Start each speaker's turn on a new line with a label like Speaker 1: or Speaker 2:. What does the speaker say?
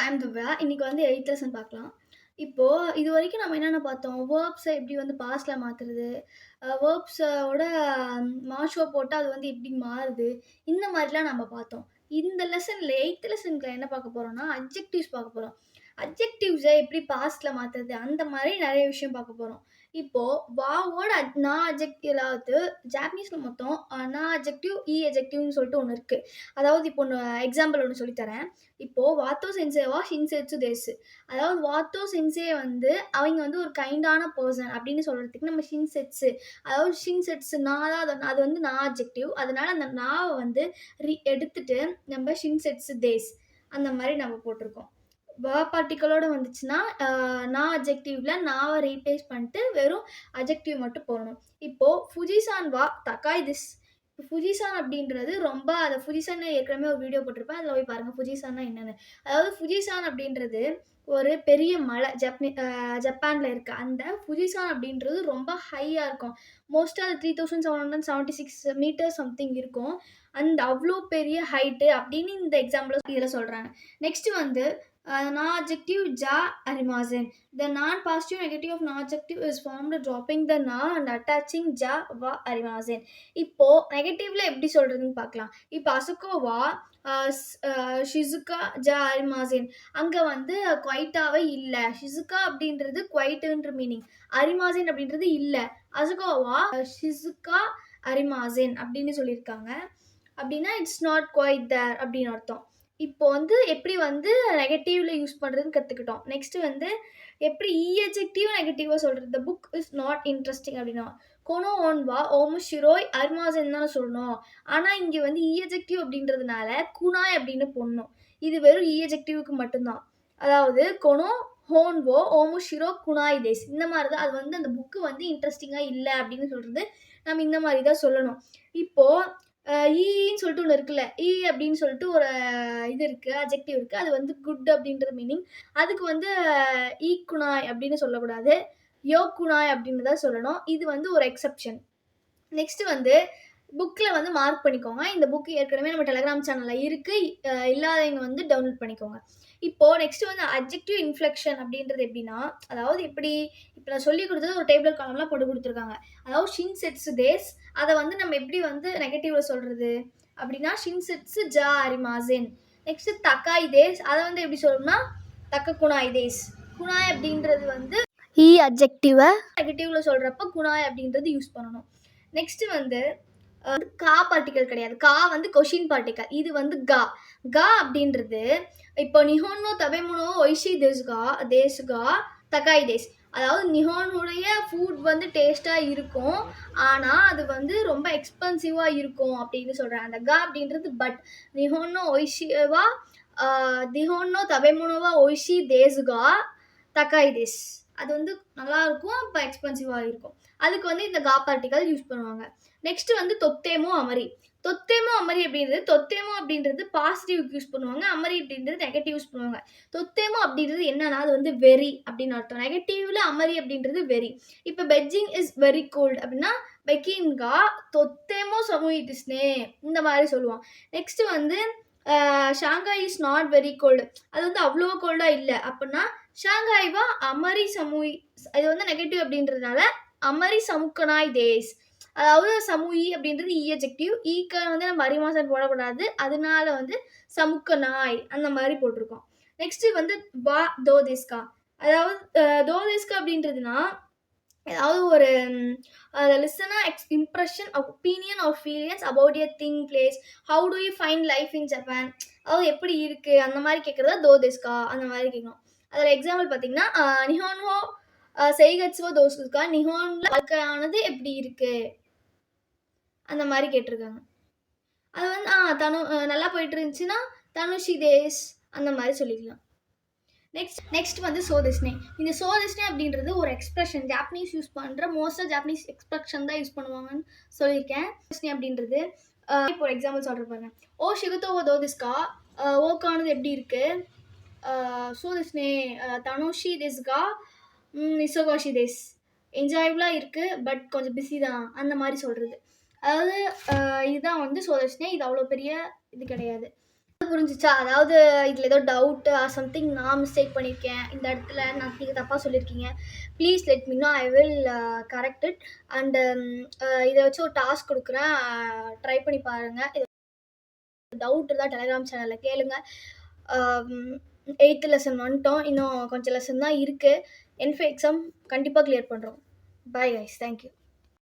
Speaker 1: I'm Divya. இன்னைக்கு வந்து 8th lesson பார்க்கலாம். இப்போது இது வரைக்கும் நம்ம என்னென்ன பார்த்தோம், வேர்ப்ஸை எப்படி வந்து பாஸ்டில் மாற்றுறது, வேர்ப்ஸோட மாஷோ போட்டால் அது வந்து எப்படி மாறுது, இந்த மாதிரிலாம் நம்ம பார்த்தோம். இந்த லெசனில் 8th லெசனுக்கு என்ன பார்க்க போகிறோம்னா அட்ஜெக்டிவ்ஸ் பார்க்க போகிறோம். அட்ஜெக்டிவ்ஸை எப்படி பாஸ்டில் மாற்றுறது அந்த மாதிரி நிறைய விஷயம் பார்க்க போகிறோம். இப்போது வாவோட நான் அட்ஜெக்டிவ்லாவது ஜாப்பனீஸில் மொத்தம் நான் அட்ஜெக்டிவ் அட்ஜெக்டிவ்னு சொல்லிட்டு ஒன்று இருக்குது. அதாவது இப்போ ஒன்று எக்ஸாம்பிள் ஒன்று சொல்லித்தரேன். இப்போது வாத்தோ சென்சேவா ஷின்செட்சு தேசு. அதாவது வாத்தோ சென்சே வந்து அவங்க வந்து ஒரு கைண்டான பர்சன் அப்படின்னு சொல்கிறதுக்கு நம்ம ஷின்செட்சு, அதாவது ஷின்செட்சு நான் தான் அது வந்து நான் அட்ஜெக்டிவ். அதனால அந்த நாவை வந்து எடுத்துட்டு நம்ம ஷின்செட்சு தேஸ் அந்த மாதிரி நம்ம போட்டிருக்கோம். பார்ட்டிகளோட வந்துச்சுன்னா நான் அட்ஜெக்டிவ்ல நாவை ரீப்ளேஸ் பண்ணிட்டு வெறும் அட்ஜெக்டிவ் மட்டும் போடணும். இப்போது ஃபுஜிசான் வா தக்காய் திஸ். ஃபுஜிசான் அப்படின்றது ரொம்ப அதை ஃபுஜிசான் ஏற்கனவே ஒரு வீடியோ போட்டிருப்பேன், அதில் போய் பாருங்கள் ஃபுஜிசான்னா என்னென்னு. அதாவது ஃபுஜிசான் அப்படின்றது ஒரு பெரிய மலை ஜப்பானில் இருக்குது. அந்த ஃபுஜிசான் அப்படின்றது ரொம்ப ஹையாக இருக்கும். மோஸ்ட்டாக அது 3776 மீட்டர் சம்திங் இருக்கும். அந்த அவ்வளோ பெரிய ஹைட்டு அப்படின்னு இந்த எக்ஸாம்பிள் இதில் சொல்கிறாங்க. நெக்ஸ்ட்டு வந்து non-adjective ja arimasen. The non-positive negative of non-adjective is formed dropping the na and attaching ja wa arimasen. இப்போ நெகட்டிவ்ல எப்படி சொல்றதுன்னு பார்க்கலாம். இப்போ அசுகோவா ஷிசுகா ஜா அரிமாசேன், அங்கே வந்து குவைட்டாவே இல்லை. ஷிசுகா அப்படின்றது குவைட்டுன்ற மீனிங், அரிமாசேன் அப்படின்றது இல்லை. அசுகோவா ஷிசுகா அரிமாசேன் அப்படின்னு சொல்லியிருக்காங்க. அப்படின்னா இட்ஸ் நாட் குவைட் தேர் அப்படின்னு அர்த்தம். இப்போ வந்து எப்படி வந்து நெகட்டிவ்ல யூஸ் பண்ணுறதுன்னு கற்றுக்கிட்டோம். நெக்ஸ்ட்டு வந்து எப்படி அட்ஜெக்டிவ் நெகட்டிவாக சொல்கிறது. The book is not interesting அப்படின்னா கொனோ ஓன்வா ஓமு ஷிரோய் அர்மாசன் தான் சொல்லணும். ஆனால் இங்கே வந்து அட்ஜெக்டிவ் அப்படின்றதுனால குனாய் அப்படின்னு போடணும். இது வெறும் அட்ஜெக்டிவ்க்கு மட்டும்தான். அதாவது கொனோ ஹோன்வோ ஓமு ஷிரோ குனாய் தேஸ் இந்த மாதிரி தான். அது வந்து அந்த புக்கு வந்து இன்ட்ரெஸ்டிங்காக இல்லை அப்படின்னு சொல்கிறது நம்ம இந்த மாதிரி தான் சொல்லணும். இப்போது ஈன்னு சொல்லிட்டு ஒன்று இருக்குல்ல, அப்படின்னு சொல்லிட்டு ஒரு இது இருக்குது, அட்ஜெக்டிவ் இருக்குது. அது வந்து குட் அப்படின்ற மீனிங். அதுக்கு வந்து குனாய் அப்படின்னு சொல்லக்கூடாது, யோ குனாய் அப்படின்னு தான் சொல்லணும். இது வந்து ஒரு எக்ஸப்ஷன். நெக்ஸ்ட்டு வந்து புக்கில் வந்து மார்க் பண்ணிக்கோங்க. இந்த புக்கு ஏற்கனவே நம்ம டெலகிராம் சேனலில் இருக்குது, இல்லாதவங்க வந்து டவுன்லோட் பண்ணிக்கோங்க. இப்போது நெக்ஸ்ட்டு வந்து அட்ஜெக்டிவ் இன்ஃப்ளெக்ஷன் அப்படின்றது எப்படின்னா, அதாவது எப்படி இப்போ நான் சொல்லி கொடுத்தது ஒரு டேபிள் காலம்லாம் போட்டு கொடுத்துருக்காங்க. அதாவது ஷின்செட்சு தேஸ் அதை வந்து நம்ம எப்படி வந்து நெகட்டிவில் சொல்கிறது அப்படின்னா ஷின்செட்சு ஜா அரிமாசேன். நெக்ஸ்ட்டு தக்காய் தேஸ் அதை வந்து எப்படி சொல்லணும்னா தக்க குனாய் தேஸ். குனாய் அப்படின்றது வந்து அட்ஜெக்டிவை நெகட்டிவில் சொல்கிறப்ப குனாய் அப்படின்றது யூஸ் பண்ணணும். நெக்ஸ்ட்டு வந்து கா பார்ட்டிக்கல் கிடையாது. கா வந்து கொஷின் பார்ட்டிக்கல். இது வந்து கா. கா அப்படின்றது இப்போ நிஹோன்னோ தபெமுனோ ஒய்ஷி தேசுகா தக்காய் தேஸ். அதாவது நிஹோனுடைய ஃபுட் வந்து டேஸ்ட்டாக இருக்கும், ஆனால் அது வந்து ரொம்ப எக்ஸ்பென்சிவாக இருக்கும் அப்படின்னு சொல்கிறேன். அந்த கா அப்படின்றது பட். நிஹோன்னோ ஒய்ஷிவா நிஹோன்னோ தபெமுனோவா ஒய்ஷி தேசுகா தக்காய் தேஸ். அது வந்து நல்லாயிருக்கும், இப்போ எக்ஸ்பென்சிவாக இருக்கும். அதுக்கு வந்து இந்த கா பார்ட்டிக்கல் யூஸ் பண்ணுவாங்க. நெக்ஸ்ட் வந்து தொத்தேமோ அமரி. தொத்தேமோ அமரி அப்படின்றது, தொத்தேமோ அப்படின்றது பாசிட்டிவ்க்கு யூஸ் பண்ணுவாங்க, அமரி அப்படின்றது நெகட்டிவ் யூஸ் பண்ணுவாங்க. தொத்தேமோ அப்படின்றது என்னன்னா அது வந்து வெரி அப்படின்னு அர்த்தம். நெகட்டிவ்ல அமரி அப்படின்றது வெரி. இப்போ பெஜிங் இஸ் வெரி கோல்டு அப்படின்னா பெக்கின்கா தொத்தேமோ சமுயிட்டிஸ்னே இந்த மாதிரி சொல்லுவான். நெக்ஸ்ட் வந்து Shanghai is not very gold, அது வந்து அவ்வளோ கோல்டாக இல்லை அப்படின்னா ஷாங்காய்வா அமரி சமுய். இது வந்து நெகட்டிவ் அப்படின்றதுனால அமரி சமுக்கனாய் தேஸ். அதாவது சமுயி அப்படின்றது அட்ஜெக்டிவ், ஈக்க வந்து நம்ம அரிமாசன் போடக்கூடாது, அதனால வந்து சமுக்க நாய் அந்த மாதிரி போட்டிருக்கோம். நெக்ஸ்ட்டு வந்து வா தோதேஸ்கா. அதாவது தோதேஸ்கா அப்படின்றதுனா அதாவது ஒரு லிசனா impression opinion or feelings about a thing place. How do you find life in Japan, அதாவது எப்படி இருக்குது அந்த மாதிரி கேட்குறதா தோதேஸ்கா அந்த மாதிரி கேட்கணும். அதில் எக்ஸாம்பிள் பார்த்தீங்கன்னா நிஹோன்ஹோ செய்கட்சுவோ தோசுக்கா, நிஹோன்ல வாழ்க்கையானது எப்படி இருக்குது அந்த மாதிரி கேட்டிருக்காங்க. அது வந்து நல்லா போயிட்டு இருந்துச்சுன்னா தனுஷி தேஸ் அந்த மாதிரி சொல்லிக்கலாம். நெக்ஸ்ட் வந்து சோதிஸ்னே. இந்த சோதிஸ்னே அப்படின்றது ஒரு எக்ஸ்பிரஷன், ஜாப்பனீஸ் யூஸ் பண்ணுற மோஸ்ட்டாக ஜாப்பனீஸ் எக்ஸ்பிரஷன் தான் யூஸ் பண்ணுவாங்கன்னு சொல்லியிருக்கேன். சோதிஸ்னே அப்படின்றது இப்போ ஒரு எக்ஸாம்பிள் சொல்கிற பாருங்க. ஓ ஷிகுத்தோ ஓ தோதிஸ்கா, ஓக்கானது எப்படி இருக்குது, சோதிஸ்னே தனுஷி தேஸ்கா நிசோகாஷி தேஸ். என்ஜாயபுளாக இருக்குது பட் கொஞ்சம் பிஸி தான் அந்த மாதிரி சொல்கிறது. அதாவது இதுதான் வந்து சோதிஸ்னே. இது அவ்வளோ பெரிய இது கிடையாது. புரிஞ்சுச்சா? அதாவது இதில ஏதோ டவுட் ஆர் சம்திங் நான் மிஸ்டேக் பண்ணியிருக்கேன். இந்த இடத்துல நீங்க தப்பா சொல்லியிருக்கீங்க. Please let me know. I will correct it. And இத வச்சு ஒரு டாஸ்க் குடுக்குறேன். ட்ரை பண்ணி பாருங்க. டவுட் இருந்தா டெலகிராம் சேனல்ல கேளுங்க. 8த் லெசன் வந்துட்டோம். இன்னும் கொஞ்சம் லெசன் தான் இருக்கு. என்ஃபி எக்ஸாம் கண்டிப்பா கிளியர் பண்றோம். Bye guys. Thank you.